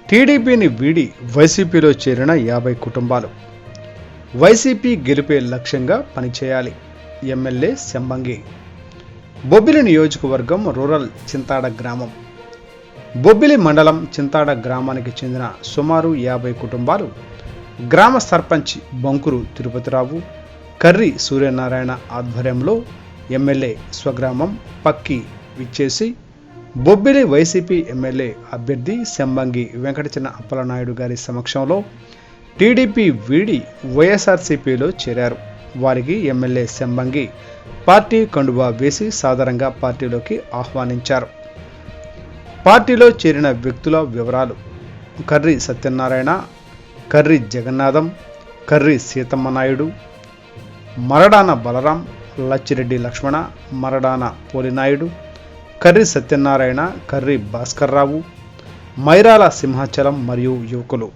టీడీపీని వీడి వైసీపీలో చేరిన 50 కుటుంబాలు. వైసీపీ గెలిపే లక్ష్యంగా పనిచేయాలి. ఎమ్మెల్యే శంబంగి. బొబ్బిలి నియోజకవర్గం రూరల్ చింతాడ గ్రామం. బొబ్బిలి మండలం చింతాడ గ్రామానికి చెందిన సుమారు 50 కుటుంబాలు గ్రామ సర్పంచ్ బంకురు తిరుపతిరావు, కర్రి సూర్యనారాయణ ఆధ్వర్యంలో ఎమ్మెల్యే స్వగ్రామం పక్కి విచ్చేసి బొబ్బిలి వైసీపీ ఎమ్మెల్యే అభ్యర్థి శంబంగి వెంకటచిన అప్పలనాయుడు గారి సమక్షంలో టీడీపీ వీడి వైఎస్ఆర్సీపీలో చేరారు. వారికి ఎమ్మెల్యే శంబంగి పార్టీ కండువా వేసి సాదరంగా పార్టీలోకి ఆహ్వానించారు. పార్టీలో చేరిన వ్యక్తుల వివరాలు: కర్రి సత్యనారాయణ, కర్రి జగన్నాథం, కర్రి సీతమ్మనాయుడు, మరడాన బలరాం, లచ్చిరెడ్డి లక్ష్మణ, మరడాన పోలినాయుడు, కర్రి సత్యనారాయణ, కర్రి భాస్కర్రావు, మైరాల సింహాచలం మరియు యువకులు.